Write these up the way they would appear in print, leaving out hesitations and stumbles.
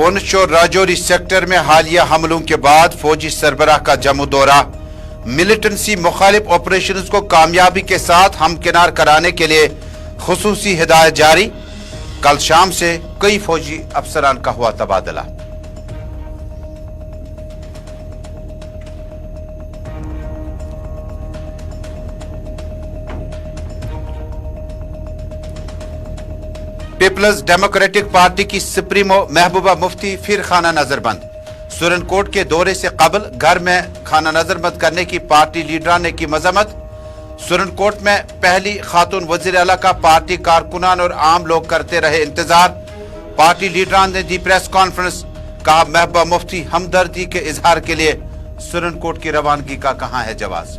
पुंछ और राजौरी सेक्टर में हालिया हमलों के बाद फौजी सरबराह का जम्मू दौरा। मिलिटेंसी मुखालिफ ऑपरेशंस को कामयाबी के साथ हमकिनार कराने के लिए खुसूसी हिदायत जारी। कल शाम से कई फौजी अफसरान का हुआ तबादला। पीपल्स डेमोक्रेटिक पार्टी की सुप्रीमो महबूबा मुफ्ती फिर खाना नजरबंद। सुरनकोट के दौरे से कबल घर में खाना नजरबंद करने की पार्टी लीडरान ने की मजम्मत। सुरनकोट में पहली खातून वजीर आला का पार्टी कारकुनान और आम लोग करते रहे इंतजार। पार्टी लीडरान ने दी प्रेस कॉन्फ्रेंस, कहा महबूबा मुफ्ती हमदर्दी के इजहार के लिए सुरनकोट की रवानगी का कहां है जवाब।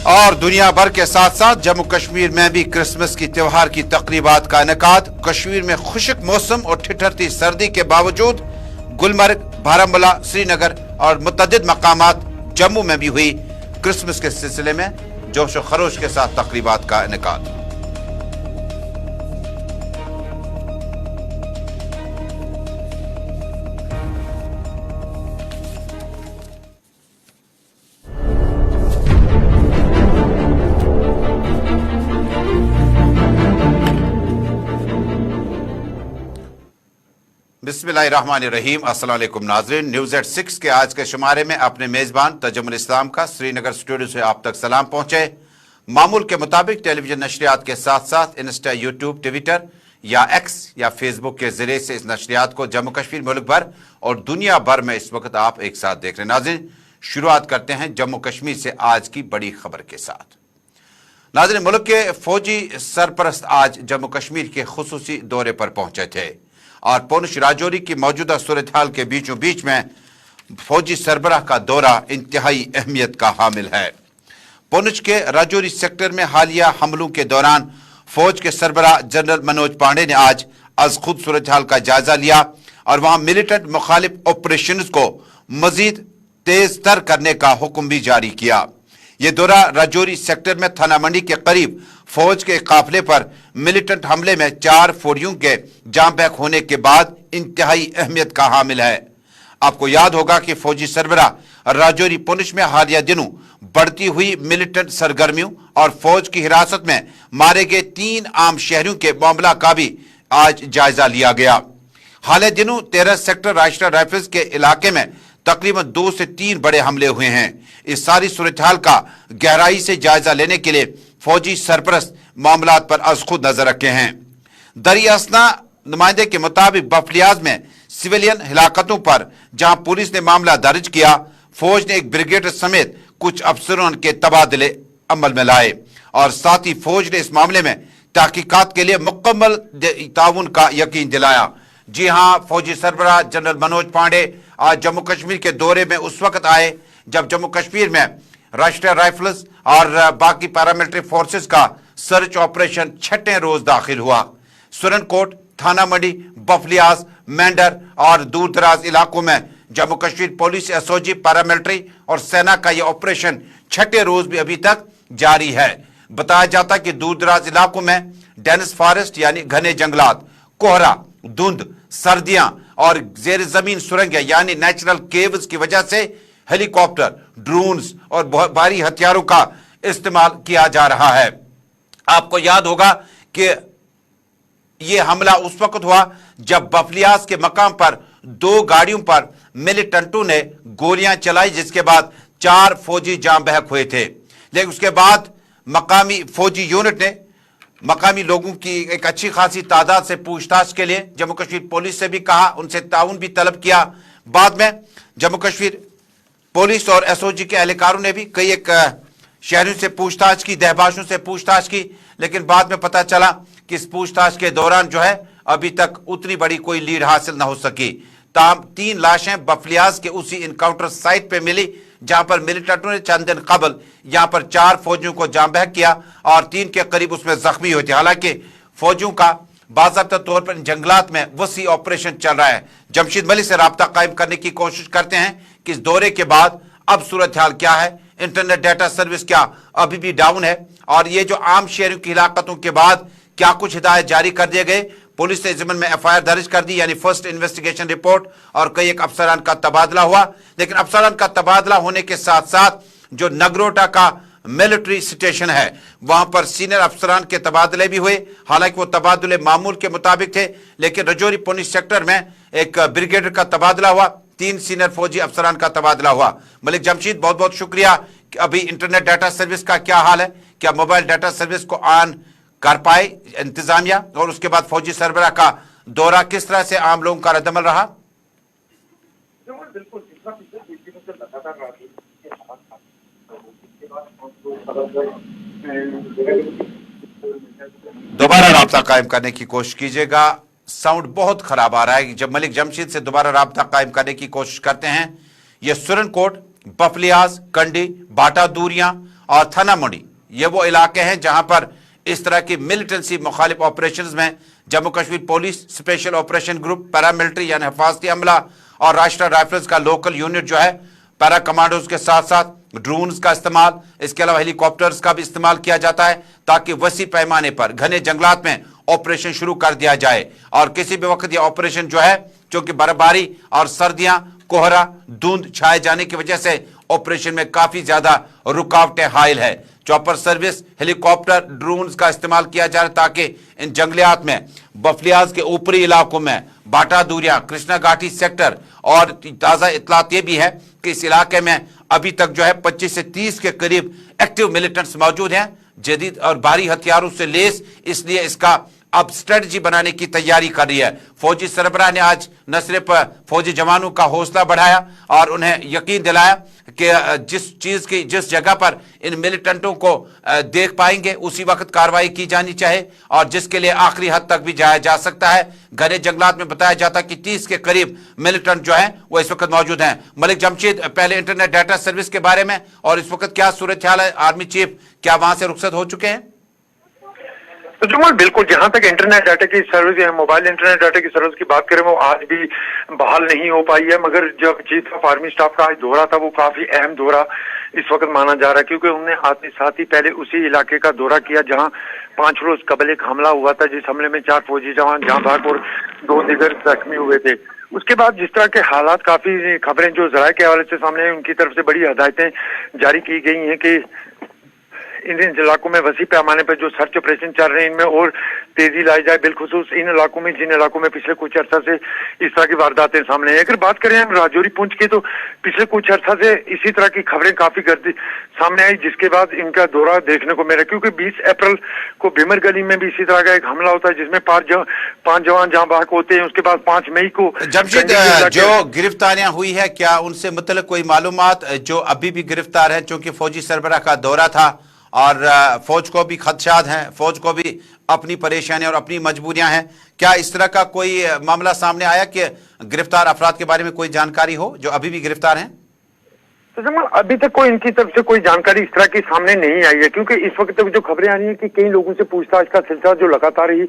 और दुनिया भर के साथ साथ जम्मू कश्मीर में भी क्रिसमस की त्योहार की तकरीबात का इनेकाद। कश्मीर में खुश्क मौसम और ठिठुरती सर्दी के बावजूद गुलमर्ग, बारामूला, श्रीनगर और मुतअद्दिद मकामात जम्मू में भी हुई क्रिसमस के सिलसिले में जोश व खरोश के साथ तकरीबात का इनेकाद। बिस्मिल्लाहिर्रहमानिर्रहीम। अस्सलाम वालेकुम नाज़रीन, न्यूज़ एट 6 के आज के शुमारे में अपने मेज़बान तजुम्मुल इस्लाम का श्रीनगर स्टूडियो से आप तक सलाम पहुंचे। मामूल के मुताबिक टेलीविजन नशरियात के साथ साथ इंस्टा, यूट्यूब, ट्विटर या एक्स या फेसबुक के जरिए से इस नशरियात को जम्मू कश्मीर, मुल्क भर और दुनिया भर में इस वक्त आप एक साथ देख रहे हैं। नाज़रीन, शुरुआत करते हैं जम्मू कश्मीर से आज की बड़ी खबर के साथ। नाज़रीन, मुल्क के फौजी सरपरस्त आज जम्मू कश्मीर के खुसूसी दौरे पर पहुंचे थे और पुंछ राजौरी की मौजूदा सूरत हाल के बीचों बीच में फौजी सरबराह का दौरा इंतहाई अहमियत का हामिल है। पुंछ के राजौरी सेक्टर में हालिया हमलों के दौरान फौज के सरबराह जनरल मनोज पांडे ने आज खुद सूरत हाल का जायजा लिया और वहां मिलिटेंट मुखालिफ ऑपरेशन को मजीद तेज तर करने का हुक्म भी जारी किया। यह दौरा राजौरी सेक्टर में थाना मंडी के करीब फौज के काफिले पर मिलिटेंट हमले में 4 फौजियों के जाम बहक होने के बाद इंतहाई अहमियत का हामिल है। आपको याद होगा कि फौजी सरबराह राजौरी पुंछ में हालिया दिनों बढ़ती हुई मिलिटेंट सरगर्मियों और फौज की हिरासत में मारे गए 3 आम शहरियों के मामला का भी आज जायजा लिया गया। हाल दिनों 13 सेक्टर राष्ट्रीय राइफल्स के इलाके में तकरीबन 2 से 3 बड़े हमले हुए हैं। इस सारी सूरत हाल का गहराई से जायजा लेने के लिए फौजी सरपरस्त मामलात पर आज खुद नजर रखे हैं। दरियासना नुमाइंदे के मुताबिक बफलियाज में सिविलियन हिलाकतों पर जहां पुलिस ने मामला दर्ज किया, फौज ने एक ब्रिगेड समेत कुछ अफसरों के तबादले अमल में लाए और साथ ही फौज ने इस मामले में तहकीकात के लिए मुकम्मल ताउन का यकीन दिलाया। जी हां, फौजी सरबराह जनरल मनोज पांडे आज जम्मू कश्मीर के दौरे में उस वक्त आए जब जम्मू कश्मीर में राष्ट्रीय राइफल्स और बाकी पैरामिलिट्री फोर्सेस का सर्च ऑपरेशन 6ठे रोज दाखिल हुआ। सुरनकोट, थाना मंडी, बफलियाज, मेंढर और दूर दराज इलाकों में Jammu Kashmir police, SOG, paramilitary और सेना का यह ऑपरेशन 6ठे रोज भी अभी तक जारी है। बताया जाता कि दूर दराज इलाकों में डेनिस फॉरेस्ट यानी घने जंगलात, कोहरा, धुंध, सर्दियां और जेर जमीन सुरंगें यानी नेचुरल केव्स की वजह से हेलीकॉप्टर, ड्रोन्स और भारी हथियारों का इस्तेमाल किया जा रहा है। आपको याद होगा कि यह हमला उस वक्त हुआ जब बफलियाज के मकाम पर 2 गाड़ियों पर मिलिटेंटों ने गोलियां चलाई, जिसके बाद 4 फौजी जाम बहक हुए थे। लेकिन उसके बाद मकामी फौजी यूनिट ने मकामी लोगों की एक अच्छी खासी तादाद से पूछताछ के लिए जम्मू कश्मीर पुलिस से भी कहा, उनसे ताउन भी तलब किया। बाद में जम्मू कश्मीर पुलिस और एसओजी के एहलकारों ने भी कई एक शहरों से पूछताछ की, दहबाशों से पूछताछ की, लेकिन बाद में पता चला कि इस पूछताछ के दौरान जो है अभी तक उतनी बड़ी कोई लीड हासिल न हो सकी। ताम 3 लाशें बफलियाज के उसी इनकाउंटर साइट पे मिली जहां पर मिलिटेंटों ने चंद दिन कबल यहां पर 4 फौजियों को जाम बहक किया और 3 के करीब उसमें जख्मी हुए थे। हालांकि फौजियों का बाज़ाब्ता तौर पर जंगलात में वसी ऑपरेशन चल रहा है। जमशेद मलिक से राब्ता कायम करने की कोशिश करते हैं कि इस दौरे के बाद अब सूरत हाल क्या है, इंटरनेट डाटा सर्विस क्या अभी भी डाउन है? और ये जो आम शहरों की हिलाकतों के बाद क्या कुछ हिदायत जारी कर दिए गए? पुलिस ने इस ज़िम्मन में एफआईआर दर्ज कर दी, यानी फर्स्ट इन्वेस्टिगेशन रिपोर्ट, और कई एक अफसरान का तबादला हुआ। लेकिन अफसरान का तबादला होने के साथ साथ जो नगरोटा का मिलिट्री स्टेशन है वहां पर सीनियर अफसरान के तबादले भी हुए। हालांकि वो तबादले मामूल के मुताबिक थे, लेकिन रजौरी पुलिस सेक्टर में एक ब्रिगेडियर का तबादला हुआ, 3 सीनियर फौजी अफसरान का तबादला हुआ। मलिक जमशीद, बहुत बहुत शुक्रिया। अभी इंटरनेट डाटा सर्विस का क्या हाल है? क्या मोबाइल डाटा सर्विस को ऑन कर पाए इंतजामिया? और उसके बाद फौजी सरबराह का दौरा किस तरह से आम लोगों का रद्दमल रहा? दोबारा राब्ता कायम करने की कोशिश कीजिएगा, साउंड बहुत खराब आ रहा है। जब मलिक जमशीद से दोबारा राब्ता कायम करने की कोशिश करते हैं। ये सुरनकोट, बफलियाज, कंडी, बाटा दूरियां और थाना मंडी, ये वो इलाके हैं जहां पर इस तरह की मिलिटेंसी मुखालिफ ऑपरेशंस में Jammu Kashmir police, special operation group, paramilitary यानी हिफाजती अमला और राष्ट्रीय राइफल्स का लोकल यूनिट जो है, पैरा कमांडोज के साथ साथ ड्रोन्स का इस्तेमाल, इसके अलावा हेलीकॉप्टर्स का भी इस्तेमाल किया जाता है ताकि वसी पैमाने पर घने जंगलात में ऑपरेशन शुरू कर दिया जाए। और किसी भी वक्त ये ऑपरेशन जो है, चूंकि बर्फबारी और सर्दियां, कोहरा, धुंध छाए जाने की वजह से ऑपरेशन में काफी ज्यादा रुकावटें हायल है। चॉपर सर्विस, हेलीकॉप्टर, ड्रोन्स का इस्तेमाल किया जा रहा है ताकि इन जंगलियात में, बफलियाज के ऊपरी इलाकों में, बाटा दूरिया, कृष्णा घाटी सेक्टर, और ताजा इतलात ये भी है कि इस इलाके में अभी तक जो है 25 से 30 के करीब एक्टिव मिलिटेंट्स मौजूद हैं, जदीद और भारी हथियारों से लेस। इसलिए इसका अब स्ट्रेटजी बनाने की तैयारी कर रही है। फौजी सरबराह ने आज न सिर्फ फौजी जवानों का हौसला बढ़ाया और उन्हें यकीन दिलाया कि जिस जगह पर इन मिलिटेंटों को देख पाएंगे उसी वक्त कार्रवाई की जानी चाहिए, और जिसके लिए आखिरी हद तक भी जाया जा सकता है। घने जंगलात में बताया जाता है कि 30 के करीब मिलिटेंट जो है वो इस वक्त मौजूद हैं। मलिक जमशीद, पहले इंटरनेट डाटा सर्विस के बारे में, और इस वक्त क्या सूरत हाल है? आर्मी चीफ क्या वहां से रुखसत हो चुके हैं? तो जमाल, बिल्कुल, जहां तक इंटरनेट डाटा की सर्विस या मोबाइल इंटरनेट डाटा की सर्विस की बात करें, वो आज भी बहाल नहीं हो पाई है। मगर जब चीफ ऑफ आर्मी स्टाफ का आज दौरा था, वो काफी अहम दौरा इस वक्त माना जा रहा है, क्योंकि उन्होंने अपने साथ ही पहले उसी इलाके का दौरा किया जहां 5 रोज कबल एक हमला हुआ था, जिस हमले में 4 फौजी जवान जाँ भाग और 2 दीगर जख्मी हुए थे। उसके बाद जिस तरह के हालात, काफी खबरें जो जराये के हवाले से सामने आई, उनकी तरफ से बड़ी हदायतें जारी की गई हैं कि इन इलाकों में वसी पैमाने पर जो सर्च ऑपरेशन चल रहे हैं इनमें और तेजी लाई जाए, बिलखुसूस इन इलाकों में जिन इलाकों में पिछले कुछ अर्सा से इस तरह की वारदातें सामने आई। अगर बात करें हम राजौरी पुंछ की, तो पिछले कुछ अर्सा से इसी तरह की खबरें काफी गर्दी सामने आई, जिसके बाद इनका दौरा देखने को मिला। क्योंकि 20 अप्रैल को भीमर गली में भी इसी तरह का एक हमला होता है जिसमें 5 जवान जाँ बहक होते हैं। उसके बाद 5 मई को जमशीद, जो गिरफ्तारियां हुई है, क्या उनसे मुतल्लिक कोई मालूमात जो अभी भी गिरफ्तार है? चूंकि फौजी सरबराह का दौरा था और फौज को भी खदशात हैं, फौज को भी अपनी परेशानियां और अपनी मजबूरियां हैं, क्या इस तरह का कोई मामला सामने आया कि गिरफ्तार अफराद के बारे में कोई जानकारी हो जो अभी भी गिरफ्तार हैं? तो जमाल, अभी तक कोई इनकी तरफ से कोई जानकारी इस तरह की सामने नहीं आई है, क्योंकि इस वक्त तक जो खबरें आ रही हैं कि कई लोगों से पूछताछ का सिलसिला जो लगातार ही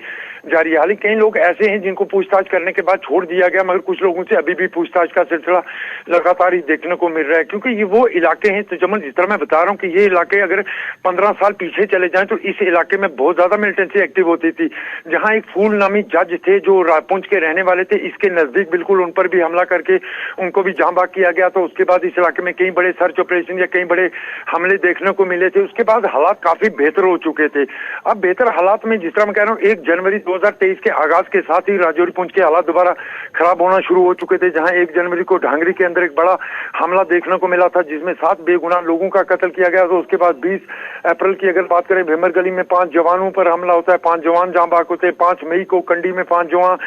जारी है। हालांकि कई लोग ऐसे हैं जिनको पूछताछ करने के बाद छोड़ दिया गया, मगर कुछ लोगों से अभी भी पूछताछ का सिलसिला लगातार ही देखने को मिल रहा है। क्योंकि ये वो इलाके हैं, तो जमन जिस तरह मैं बता रहा हूँ कि ये इलाके अगर 15 साल पीछे चले जाएं तो इस इलाके में बहुत ज्यादा मिलिटेंसी एक्टिव होती थी। जहाँ एक फूल नामी जज थे जो पुंछ के रहने वाले थे, इसके नजदीक बिल्कुल उन पर भी हमला करके उनको भी जाँ बाग किया गया। तो उसके बाद इस इलाके में कई बड़े सर्च ऑपरेशन या कई बड़े हमले देखने को मिले थे। उसके बाद हालात काफी बेहतर हो चुके थे। अब बेहतर हालात में जिस तरह मैं कह रहा हूँ, 1 जनवरी 2023 के आगाज के साथ ही राजौरी पुंछ के हालात दोबारा खराब होना शुरू हो चुके थे। जहां 1 जनवरी को ढांगरी के अंदर एक बड़ा हमला देखने को मिला था जिसमें 7 बेगुनाह लोगों का कत्ल किया गया। तो उसके बाद 20 अप्रैल की अगर बात करें, भीमर गली में 5 जवानों पर हमला होता है, 5 जवान जाँ बहक होते हैं। 5 मई को कंडी में 5 जवान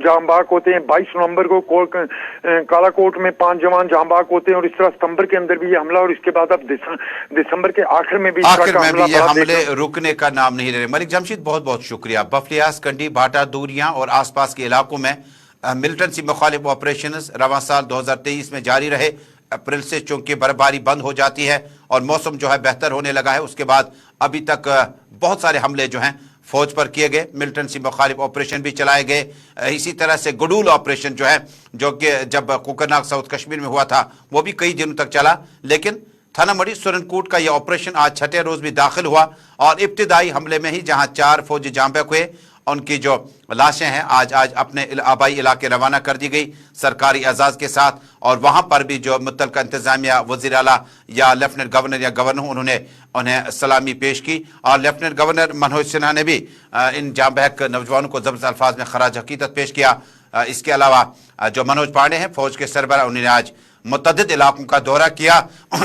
जाँ बहक होते हैं। 22 नवंबर को कालाकोट में 5 जवान जाँ बहक होते हैं। और इस तरह सितंबर के अंदर भी ये हमला, और इसके बाद अब दिसंबर के आखिर में भी ये हमले रुकने का नाम नहीं ले रहे। मलिक जमशीद, बहुत बहुत शुक्रिया। बफलियास, कंडी, भाटा दूरियां और आसपास के इलाकों में मिलिटेंसी मुखालिफ ऑपरेशन रवां साल 2023 में जारी रहे। अप्रैल से चूंकि बर्फबारी बंद हो जाती है और मौसम जो है बेहतर होने लगा है, उसके बाद अभी तक बहुत सारे हमले जो हैं फौज पर किए गए, मिलिटेंसी मुखालिफ ऑपरेशन भी चलाए गए। इसी तरह से गुडूल ऑपरेशन जो है, जो कि जब कोकरनाग साउथ कश्मीर में हुआ था, वो भी कई दिनों तक चला। लेकिन थाना मंडी सुरनकोट का यह ऑपरेशन आज छठे रोज भी दाखिल हुआ और इब्तिदाई हमले में ही जहां 4 फौजी जाम बहक हुए, उनकी जो लाशें हैं आज अपने आबाई इलाके रवाना कर दी गई सरकारी एजाज के साथ। और वहां पर भी जो मुतल्लिका इंतजामिया, वजीर आला या लेफ्टिनेंट गवर्नर या गवर्नर, उन्होंने उन्हें सलामी पेश की। और लेफ्टिनेंट गवर्नर मनोज सिन्हा ने भी इन जाम बहक नौजवानों को जबरदस्त अल्फाज में खराज हकीकत पेश किया। इसके अलावा जो मनोज पांडे हैं फौज के सरबराह, उन्होंने आज मुतअद्दिद इलाकों का दौरा किया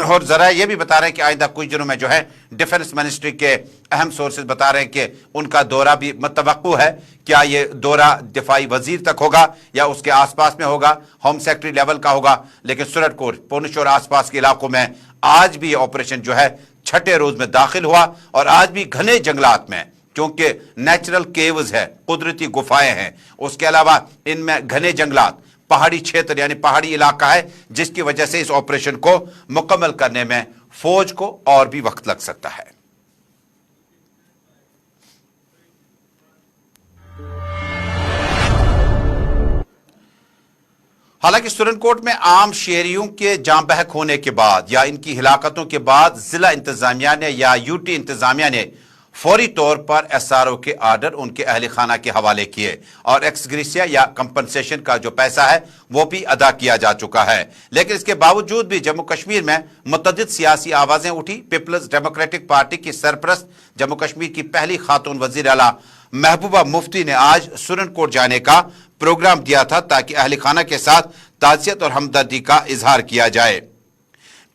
और जरा ये भी बता रहे हैं कि आइंदा कुछ दिनों में जो है डिफेंस मिनिस्ट्री के अहम सोर्सेज बता रहे हैं कि उनका दौरा भी मुतवक्कु है। क्या ये दौरा दिफाई वजीर तक होगा या उसके आसपास में होगा, होम सेक्रेटरी लेवल का होगा। लेकिन सुरनकोट, पुंछ और आसपास के इलाकों में आज भी ये ऑपरेशन जो है छठे रोज में दाखिल हुआ और आज भी घने जंगलात में, क्योंकि नेचुरल केव्स है, कुदरती गुफाएं हैं, उसके अलावा इनमें घने जंगलात, पहाड़ी क्षेत्र यानी पहाड़ी इलाका है, जिसकी वजह से इस ऑपरेशन को मुकम्मल करने में फौज को और भी वक्त लग सकता है। हालांकि सुरनकोट में आम शहरियों के जाम बहक होने के बाद या इनकी हिलाकतों के बाद जिला इंतजामिया ने या यूटी इंतजामिया ने फौरी तौर पर एसआरओ के आर्डर उनके अहल खाना के हवाले किए और एक्सग्रेशिया या कंपनसेशन का जो पैसा है वो भी अदा किया जा चुका है। लेकिन इसके बावजूद भी जम्मू कश्मीर में मुतअद्दिद सियासी आवाजें उठी। पीपल्स डेमोक्रेटिक पार्टी की सरपरस्त जम्मू कश्मीर की पहली खातून वजीर आला महबूबा मुफ्ती ने आज सुरनकोट जाने का प्रोग्राम दिया था ताकि अहल खाना के साथ ताज़ियत और हमदर्दी का इजहार किया जाए।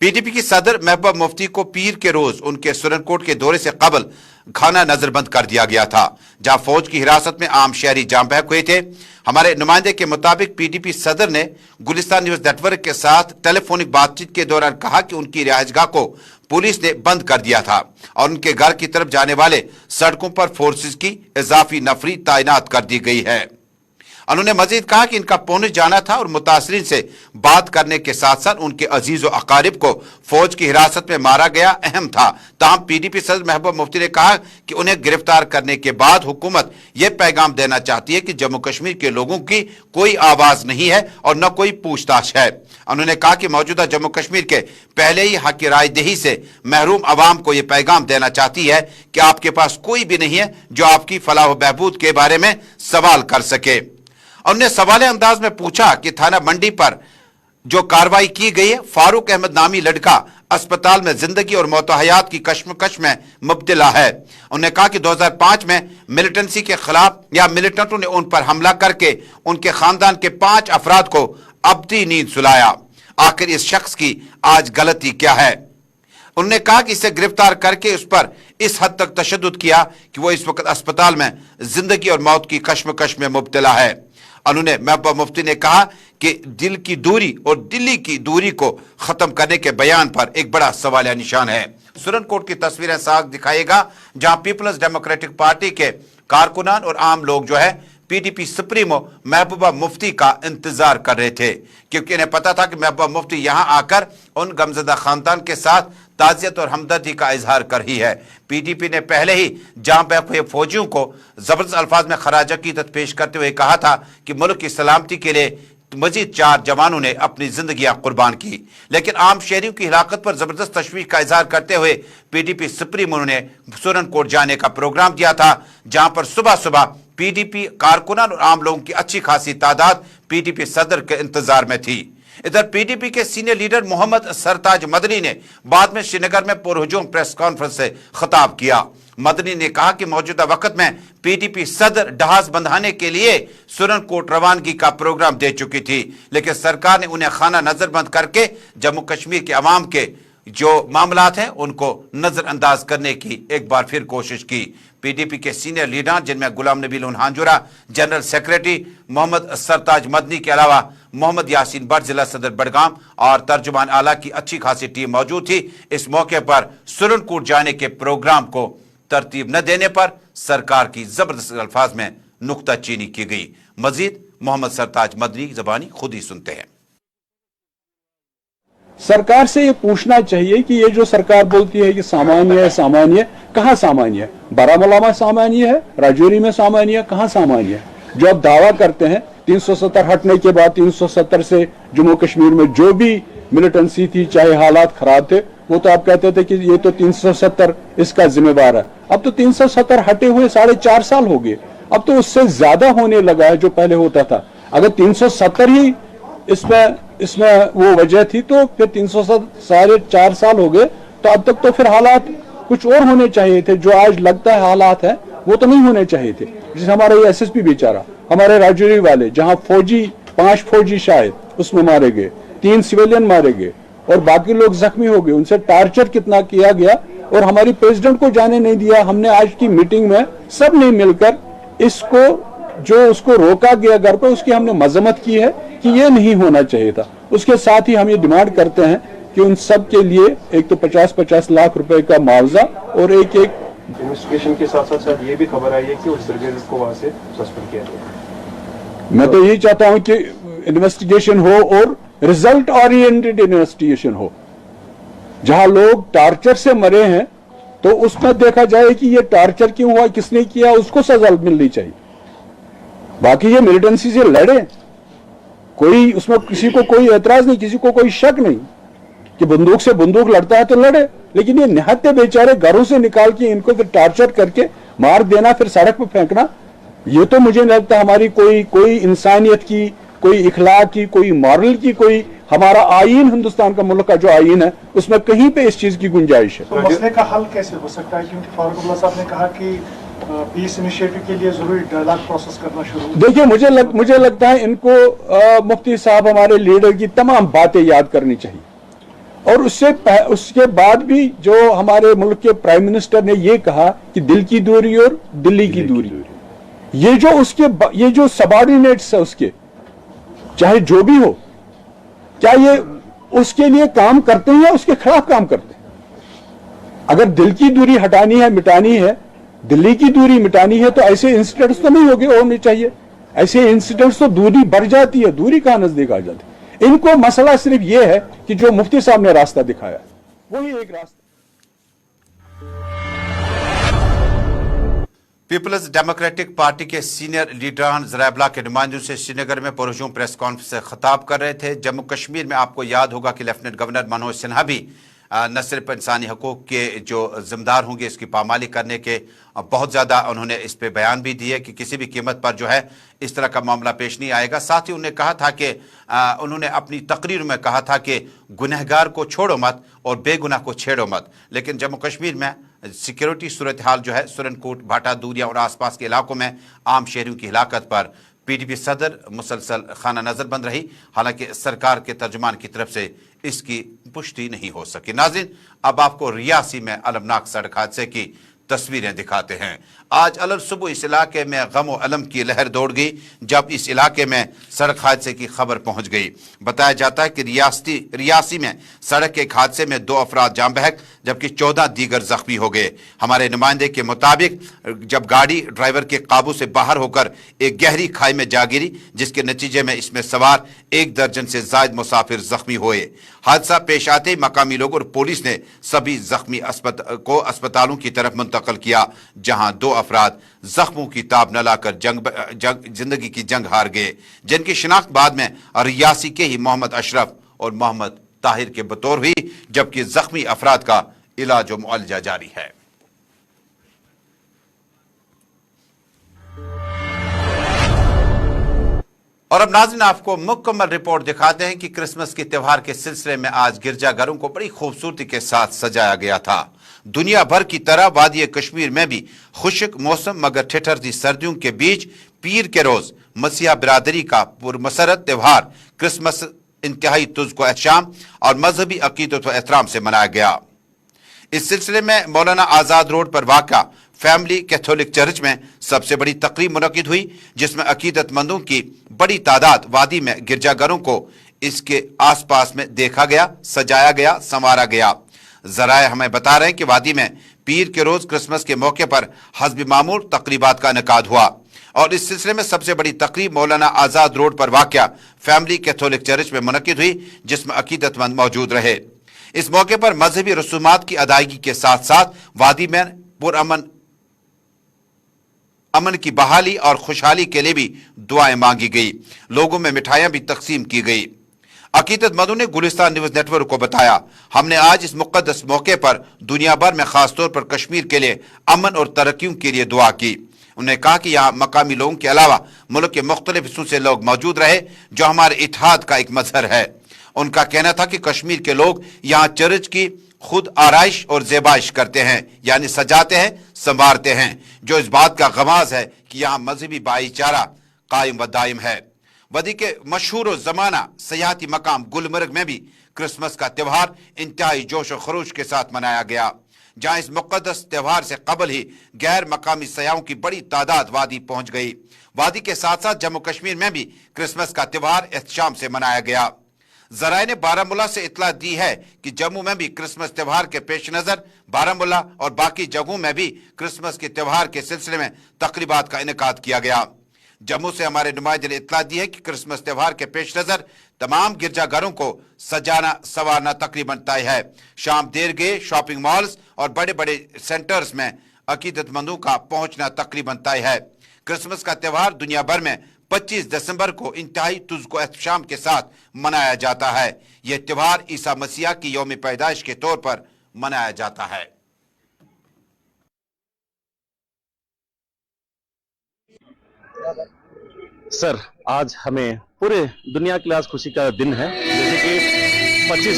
पीडीपी की सदर महबूबा मुफ्ती को पीर के रोज उनके सुरनकोट के दौरे से कबल खाना नजरबंद कर दिया गया था, जहां फौज की हिरासत में आम शहरी जाम बहक हुए थे। हमारे नुमाइंदे के मुताबिक पीडीपी सदर ने गुलिस्तान न्यूज नेटवर्क के साथ टेलीफोनिक बातचीत के दौरान कहा कि उनकी रिहाइशगाह को पुलिस ने बंद कर दिया था और उनके घर की तरफ जाने वाले सड़कों पर फोर्सेज की इजाफी नफरी तैनात कर दी गई है। उन्होंने मजीद कहा कि इनका पुंछ जाना था और मुतासरीन से बात करने के साथ साथ उनके अजीज व अकारिब को फौज की हिरासत में मारा गया अहम था। ताहम पीडीपी सदर महबूबा मुफ्ती ने कहा कि उन्हें गिरफ्तार करने के बाद हुकूमत यह पैगाम देना चाहती है कि जम्मू कश्मीर के लोगों की कोई आवाज नहीं है और न कोई पूछताछ है। उन्होंने कहा कि मौजूदा जम्मू कश्मीर के पहले ही हक की रायदही से महरूम अवाम को यह पैगाम देना चाहती है कि आपके पास कोई भी नहीं है जो आपकी फलाह व बहबूद के बारे में सवाल कर सके। उन्होंने सवाले अंदाज में पूछा कि थाना मंडी पर जो कार्रवाई की गई है, फारूक अहमद नामी लड़का अस्पताल में जिंदगी और मौत हयात की कश्मकश में मुब्तला है। उन्होंने कहा कि 2005 में मिलिटेंसी के खिलाफ या मिलिटेंटों ने उन पर हमला करके उनके खानदान के 5 अफराद को अबदी नींद सुलाया। आखिर इस शख्स की आज गलती क्या है? उन्होंने कहा कि इसे गिरफ्तार करके उस पर इस हद तक तशद्दुद किया कि वो इस वक्त अस्पताल में जिंदगी और मौत की कश्मकश में मुब्तला है। उन्होंने महबूबा मुफ्ती ने कहा कि दिल की दूरी और दिल्ली की दूरी को खत्म करने के बयान पर एक बड़ा सवालिया निशान है। सुरनकोट की तस्वीरें साफ दिखाएगा जहां पीपल्स डेमोक्रेटिक पार्टी के कारकुनान और आम लोग जो है पीडीपी सुप्रीमो महबूबा मुफ्ती का इंतजार कर रहे थे, क्योंकि इन्हें पता था कि महबूबा मुफ्ती यहां आकर उन गमजदा खानदान के साथ ताज़ियत और हमदर्दी का इजहार कर ही है। पीडीपी ने पहले ही जाम बहक हुए फौजियों को जबरदस्त अल्फाज में खराज अकीदत पेश करते हुए कहा था कि मुल्क की सलामती के लिए मजीद 4 जवानों ने अपनी जिंदगियां कुर्बान की। लेकिन आम शहरियों की हिलाकत पर जबरदस्त तशवीश का इजहार करते हुए पीडीपी सुप्रीमो ने सुरनकोट जाने का प्रोग्राम दिया था, जहां पर सुबह सुबह पीडीपी कारकुनान और आम लोगों की अच्छी खासी तादाद पीडीपी सदर के इंतजार में थी। इधर पीडीपी के सीनियर लीडर मोहम्मद सरताज मदनी ने बाद में श्रीनगर में पुरहुजूम प्रेस कॉन्फ्रेंस से खिताब किया। मदनी ने कहा कि मौजूदा वक्त में पीडीपी सदर ढास बंधाने के लिए सुरनकोट रवानगी का प्रोग्राम दे चुकी थी, लेकिन सरकार ने उन्हें खाना नजरबंद करके जम्मू कश्मीर के अवाम के जो मामलात हैं उनको नजरअंदाज करने की एक बार फिर कोशिश की। पीडीपी के सीनियर लीडर जिनमें Ghulam Nabi loan हांजुरा, general secretary Mohammad सरताज मदनी के अलावा मोहम्मद यासीन भट्ट जिला सदर बडगाम और तर्जुमान आला की अच्छी खासी टीम मौजूद थी। इस मौके पर सुरनकोट जाने के प्रोग्राम को तरतीब न देने पर सरकार की जबरदस्त अल्फाज में नुक्ताचीनी की गई। मजीद मोहम्मद सरताज मदनी ज़बानी खुद ही सुनते हैं। सरकार से ये पूछना चाहिए कि ये जो सरकार बोलती है कि सामान्य है, सामान्य, कहाँ सामान्य है? बारामूला में सामान्य है, राजौरी में सामान्य है, कहाँ सामान्य है? जो अब दावा करते हैं 370 हटने के बाद 370 से जम्मू कश्मीर में जो भी मिलिटेंसी थी, चाहे हालात खराब थे, वो तो आप कहते थे कि ये तो 370 इसका जिम्मेवार है। अब तो 370 हटे हुए 4.5 साल हो गए, अब तो उससे ज्यादा होने लगा है जो पहले होता था। अगर 370 ही इसमें वो वजह थी तो फिर 304 साल हो गए, तो अब तक तो फिर हालात कुछ और होने चाहिए थे। जो आज लगता है हालात है वो तो नहीं होने चाहिए थे। जैसे हमारा ये एसएसपी बेचारा, हमारे राजौरी वाले, जहां 5 फौजी शायद उसमें मारे गए, 3 सिविलियन मारे गए और बाकी लोग जख्मी हो गए, उनसे टार्चर कितना किया गया और हमारी प्रेसिडेंट को जाने नहीं दिया। हमने आज की मीटिंग में सब ने मिलकर इसको, जो उसको रोका गया घर पर, उसकी हमने मजम्मत की है कि ये नहीं होना चाहिए था। उसके साथ ही हम ये डिमांड करते हैं कि उन सब के लिए एक तो 50-50 लाख रुपए का मुआवजा और एक इन्वेस्टिगेशन के साथ साथ ये भी खबर आई है कि उस ब्रिगेडियर को वहां से सस्पेंड किया गया। मैं तो यही चाहता हूं कि इन्वेस्टिगेशन हो और रिजल्ट ओरिएंटेड इन्वेस्टिगेशन हो। जहां लोग टार्चर से मरे हैं तो उसमें देखा जाए कि ये टार्चर क्यों हुआ, किसने किया, उसको सजा मिलनी चाहिए। बाकी ये मिलिटेंसी से लड़े, कोई उसमें किसी को कोई एतराज नहीं, किसी को कोई शक नहीं कि बंदूक से बंदूक लड़ता है तो लड़े, लेकिन ये निहत्ते बेचारे घरों से निकाल के इनको फिर टार्चर करके मार देना, फिर सड़क पर फेंकना, ये तो मुझे नहीं लगता हमारी कोई इंसानियत की, कोई इखलाक की, कोई मॉरल की, कोई हमारा आईन, हिंदुस्तान का मुल्क का जो आईन है उसमें कहीं पे इस चीज की गुंजाइश है। तो मसले का हल कैसे हो सकता है, क्योंकि फारूक अब्दुल्ला साहब ने कहा कि पीस इनिशिएटिव के लिए जरूरी डायलॉग प्रोसेस करना शुरू। देखिए मुझे लगता है इनको मुफ्ती साहब हमारे लीडर की तमाम बातें याद करनी चाहिए। और उसके बाद भी जो हमारे मुल्क के प्राइम मिनिस्टर ने ये कहा कि दिल की दूरी और दिल्ली की दूरी, ये जो सबऑर्डिनेट्स है उसके, चाहे जो भी हो, क्या ये उसके लिए काम करते हैं या उसके खिलाफ काम करते हैं? अगर दिल की दूरी हटानी है, मिटानी है, दिल्ली की दूरी मिटानी है, तो ऐसे इंसिडेंट्स तो नहीं होने चाहिए। ऐसे इंसिडेंट्स तो दूरी बढ़ जाती है, दूरी कहां नजदीक आ जाती है। इनको मसला सिर्फ ये है कि जो मुफ्ती साहब ने रास्ता दिखाया वही एक रास्ता। पीपल्स डेमोक्रेटिक पार्टी के सीनियर लीडरान ज़राइबला के नुमाइंदों से श्रीनगर में पुरहजूम प्रेस कॉन्फ्रेंस से खिताब कर रहे थे। जम्मू कश्मीर में आपको याद होगा कि लेफ्टिनेंट गवर्नर मनोज सिन्हा भी न सिर्फ इंसानी हकूक़ के जो जिम्मेदार होंगे इसकी पामाली करने के बहुत ज़्यादा उन्होंने इस पे बयान भी दिए कि किसी भी कीमत पर जो है इस तरह का मामला पेश नहीं आएगा। साथ ही उन्होंने कहा था कि उन्होंने अपनी तकरीर में कहा था कि गुनहगार को छोड़ो मत और बेगुनाह को छेड़ो मत। लेकिन जम्मू कश्मीर में सिक्योरिटी सूरत हाल जो है सुरनकोट, भाटा, दूरिया और आसपास के इलाकों में आम शहरियों की हिलाकत पर पीडीपी सदर मुसलसल खाना नजर बंद रही। हालांकि सरकार के तर्जुमान की तरफ से इसकी पुष्टि नहीं हो सकी। नाज़रीन, अब आपको रियासी में अलमनाक सड़क हादसे की तस्वीरें दिखाते हैं। आज अलग सुबह इस इलाके में गम और अलम की लहर दौड़ गई जब इस इलाके में सड़क हादसे की खबर पहुंच गई। बताया जाता है कि रियासी में सड़क के एक हादसे में 2 अफराद जान बहक जबकि 14 दीगर जख्मी हो गए। हमारे नुमाइंदे के मुताबिक जब गाड़ी ड्राइवर के काबू से बाहर होकर एक गहरी खाई में जा गिरी, जिसके नतीजे में इसमें सवार 1 दर्जन से ज्यादा मुसाफिर जख्मी हुए। हादसा पेश आते ही मकामी लोगों और पुलिस ने सभी जख्मी को अस्पतालों की तरफ मुंतकिल किया, जहां 2 अफराद जख्मों की ताब न लाकर जिंदगी की जंग हार गए, जिनकी शिनाख्त बाद में रियासी के ही मोहम्मद अशरफ और मोहम्मद ताहिर के बतौर हुई, जबकि जख्मी अफराद का इलाज और मुआलजा जारी है। और अब नाज़रीन आपको मुकम्मल रिपोर्ट दिखाते हैं कि क्रिसमस के त्यौहार के सिलसिले में आज गिरजाघरों को बड़ी खूबसूरती के साथ सजाया गया था। दुनिया भर की तरह वादी कश्मीर में भी खुश्क मौसम मगर ठिठुरती सर्दियों के बीच पीर के रोज मसीहा बिरादरी का पुरमसरत त्यौहार क्रिसमस इंतहाई तुज़्को एहतशाम और मजहबी अकीदत व एहतराम से मनाया गया। इस सिलसिले में मौलाना आजाद रोड पर वाक़ा फैमिली कैथोलिक चर्च में सबसे बड़ी तकरीब मुनक्किद हुई, जिसमें अकीदतमंदों की बड़ी तादाद वादी में गिरजाघरों को इसके आसपास में देखा गया, सजाया गया, संवारा गया। जराए हमें बता रहे हैं कि वादी में पीर के रोज क्रिसमस के मौके पर हस्ब मामूल तकरीबात का इनेकाद हुआ और इस सिलसिले में सबसे बड़ी तकरीब मौलाना आजाद रोड पर वाक़या फैमिली कैथोलिक चर्च में मुनक्किद हुई, जिसमें अकीदतमंद मौजूद रहे। इस मौके पर मजहबी रसूमात की अदायगी के साथ साथ वादी में अमन की बहाली और खुशहाली के लिए भी दुआएं मांगी गई। लोगों में मिठाइयां भी तकसीम की गई। अकीदतमंदों ने गुलिस्तान न्यूज नेटवर्क को बताया, हमने आज इस मुकद्दस मौके पर दुनिया भर में खासतौर पर कश्मीर के लिए अमन और तरक्कियों के लिए दुआ की। उन्होंने कहा कि यहाँ मकामी लोगों के अलावा मुल्क के मुख्तलिफ हिस्सों से लोग मौजूद रहे, जो हमारे इत्तेहाद का एक मजहर है। उनका कहना था कि कश्मीर के लोग यहाँ चर्च की खुद आराइश और ज़ेबाइश करते हैं, यानी सजाते हैं, संवारते हैं, जो इस बात का गवाज है कि यहाँ मजहबी भाईचारा कायम व दायम है। वदी के मशहूर ज़माना सयाहती मकाम गुलमर्ग में भी क्रिसमस का त्यौहार इंतहाई जोश और खरोश के साथ मनाया गया, जहां इस मुकद्दस त्यौहार से कबल ही गैर मकामी सयाहों की बड़ी तादाद वादी पहुंच गई। वादी के साथ साथ जम्मू कश्मीर में भी क्रिसमस का त्यौहार एहतशाम से मनाया गया। जराए ने बारामूला से इतला दी है कि जम्मू में भी क्रिसमस त्यौहार के पेश नजर बारामूला और बाकी जगहों में भी क्रिसमस के त्यौहार के सिलसिले में तकरीबात का इनेकाद किया गया। जम्मू से हमारे नुमाइंदे ने इतला दी है कि क्रिसमस त्यौहार के पेश नजर तमाम गिरजाघरों को सजाना संवारना तकरीबन तय है। शाम देर गए शॉपिंग मॉल्स और बड़े बड़े सेंटर्स में अकीदतमंदों का पहुंचना तकरीबन तय है। क्रिसमस का त्यौहार दुनिया भर में 25 दिसंबर को इंतहाई तुज़्को एहतशाम के साथ मनाया जाता है। यह त्यौहार ईसा मसीह की यौम पैदाइश के तौर पर मनाया जाता है। सर, आज हमें पूरे दुनिया के लिए आज खुशी का दिन है, जैसे कि 25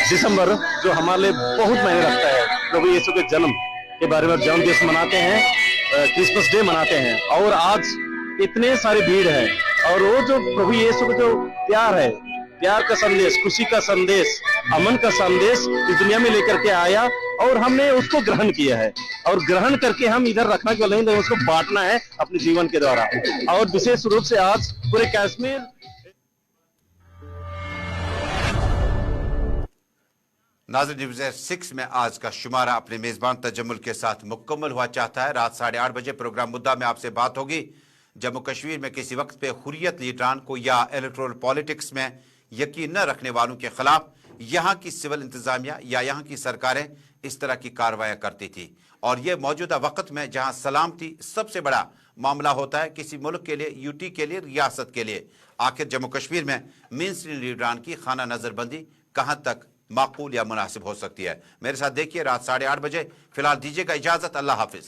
दिसंबर जो हमारे लिए बहुत मायने रखता है। प्रभु यीशु के जन्म के बारे में जन्मदिवस मनाते हैं, क्रिसमस डे मनाते हैं, और आज इतने सारी भीड़ है। और वो जो प्रभु यीशु का जो प्यार है, प्यार का संदेश, खुशी का संदेश, अमन का संदेश इस दुनिया में लेकर के आया, और हमने उसको ग्रहण किया है, और ग्रहण करके हम इधर रखना क्यों नहीं, उसको बांटना है अपने जीवन के द्वारा। और विशेष रूप से आज पूरे कश्मीर नाज़रीन, न्यूज़ 6 में आज का शुमारा अपने मेजबान तजम्मुल के साथ मुकम्मल हुआ चाहता है। रात 8:30 बजे प्रोग्राम मुद्दा में आपसे बात होगी। जम्मू कश्मीर में किसी वक्त पे हुर्रियत लीडरान को या इलेक्टोरल पॉलिटिक्स में यकीन न रखने वालों के खिलाफ यहाँ की सिविल इंतजामिया या यहाँ की सरकारें इस तरह की कार्रवाई करती थी। और ये मौजूदा वक्त में जहाँ सलामती सबसे बड़ा मामला होता है किसी मुल्क के लिए, यूटी के लिए, रियासत के लिए, आखिर जम्मू कश्मीर में मेन स्ट्रीम लीडरान की खाना नजरबंदी कहाँ तक माकूल या मुनासिब हो सकती है। मेरे साथ देखिए रात 8:30 बजे। फिलहाल दीजिएगा इजाजत। अल्लाह हाफिज।